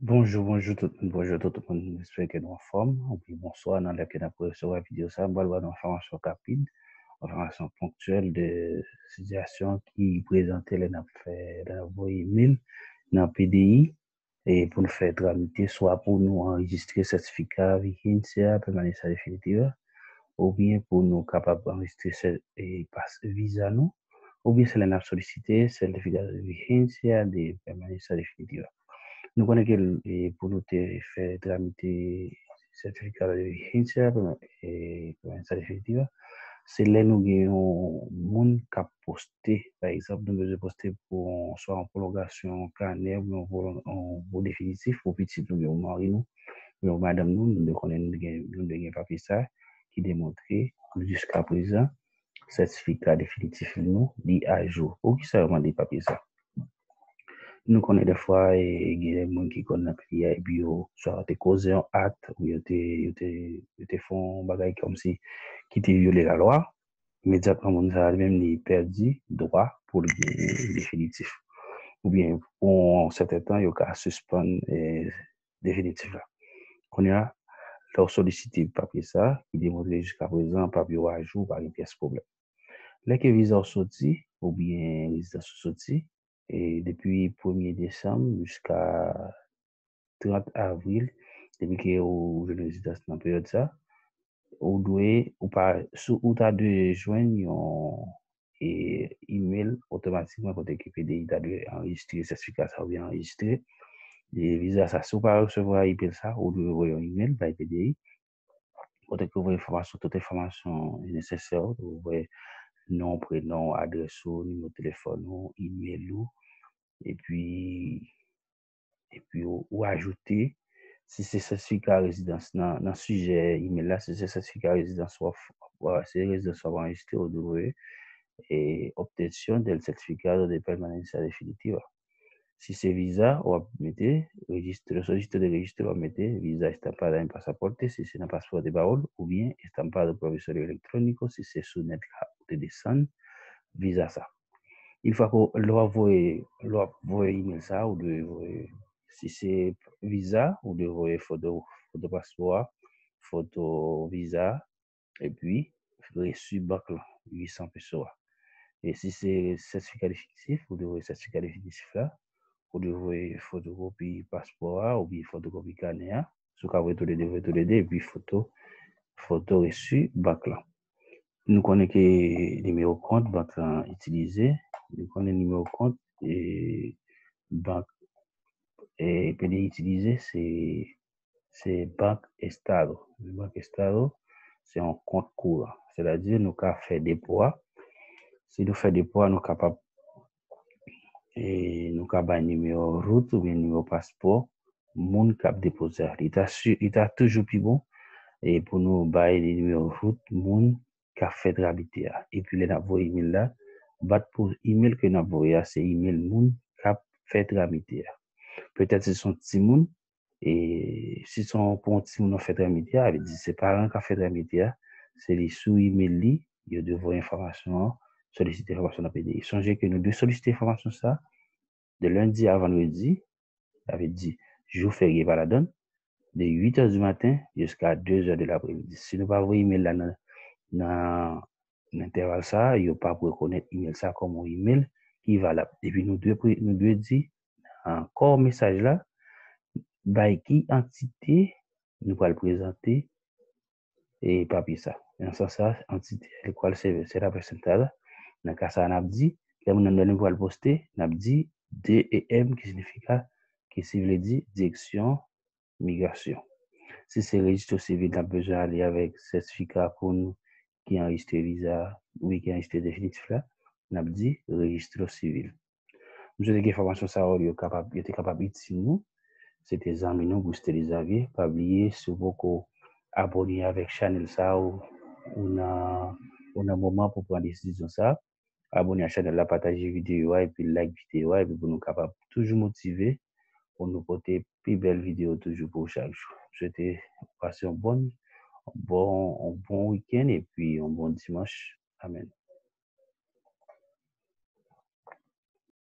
Bonjour tout le monde, j'espère que nous en forme. Ou bien bonsoir, dans laquelle on recevoir la vidéo ça, on va avoir une information rapide, une information ponctuelle de situation qui présentait les fait dans vos emails, dans PDI, et pour nous faire tramiter, soit pour nous enregistrer certificat Vigencia, permanence définitive, ou bien pour nous capables d'enregistrer et passer visa nous, ou bien c'est la sollicité, certificat de Vigencia, de permanence définitive. Nous connaissons que pour nous faire tramiter certificat de vigencia et permanence définitive, c'est là nous avons monde qui a posté, par exemple, nous devons poster pour soit en prolongation carnet ou en définitif pour petit nous avons mari nous, madame nous connaissons nous devons papier ça qui démontre jusqu'à présent certificat définitif nous dit à jour. Pour qui ça vraiment des papiers ça? Nous connaissons des fois il y a des gens qui connaissent et puis soit te causer un acte ou te font bagaille comme si qui te violé la loi immédiatement mon ça même il perdu droit pour le définitif ou bien pour un certain temps il y a suspendre définitif là qu'on a leur solliciter papier ça qui démontre jusqu'à présent papier à jour par une pièce problème là que visa sorti ou bien résidence sorti et depuis 1er décembre jusqu'à 30 avril, depuis que vous venez résidence dans la période ça, vous devez, ou pas, ou t'as de joindre un email automatiquement pour t'équiper des t'as de enregistrer certificat ça ou bien enregistrer les visas ça. Si vous pas recevoir email ça, vous devez envoyer un email par PDI pour que vous information, toute information nécessaire, vous voyez nom, prénom, adresse, numéro de téléphone, email, et puis ou ajouter si c'est certificat résidence dans le sujet email là si c'est certificat résidence soit c'est résidence soit enregistré au devoir et obtention del certificat de permanence définitive si c'est visa on va mettre registre le registre de registre on va mettre visa estampado en pasaporte si c'est un passeport de baúl ou bien estampado provisorio electrónico si c'est sous net de descendre visa ça il faut que l'envoie email ça ou de si c'est visa ou de envoyer photo passeport, photo visa et puis reçu banque 800 pesos. Et si c'est certificat définitif ou de certificat définitif là ou de envoyer photocopie passeport ou bien photocopie carnet sous cas vous les deux et puis photo reçu banque là. Nous connaissons que le numéro de compte banque utilisé, nous connaissons le numéro de compte et banque et PDI utilisé, c'est Banque Estado. Le Banque Estado, c'est un compte courant. C'est-à-dire, nous avons fait des poids. Si nous faisons des poids, nous sommes capables et nous avons un numéro de route ou bien un numéro de passeport. Moun cap déposer. Il est toujours plus bon. Et pour nous, bailler les numéros de route, moun qui a fait habiter. Et puis, les envoyés email là, bat pour email que nous envoyé, c'est email moun qui a fait habiter. Peut-être c'est son petit moun, et si son pour un petit moun a fait habiter, avec dit ses parents qui a fait habiter, c'est les sous email li, il devrait information, solliciter information dans PDI. Songez que nous devons solliciter information ça, de lundi à vendredi, avait dit, jour férié par la donne, de 8h du matin jusqu'à 2h de l'après-midi. Si nous pas envoyer email là dans l'intervalle ça, il n'y a pas pour reconnaître email ça comme un email qui est valable. Et puis nous devons dire encore message là, by qui entité nous allons le présenter et papier ça. Dans ce sens, entité, c'est la personne là. Dans le cas ça, on a dit, là, on a le poster, on a dit DEM qui veut dire direction migration. Si c'est registre civil, on a besoin d'aller avec certificat pour nous qui enregistre visa, oui, qui enregistre définitif là, on a dit registre civil. Nous avons des informations ça, on est capable de nous. C'était amis nous, Gusté les Xavier. Pas oublier, si vous abonner avec Channel ça ou on a un moment pour prendre des décisions ça. Abonner à la chaîne, la partager vidéo et puis like vidéo et puis pour nous capables toujours motiver pour nous porter plus belles vidéos toujours pour chaque jour. Je te passer un bon week-end et puis un bon dimanche. Amen.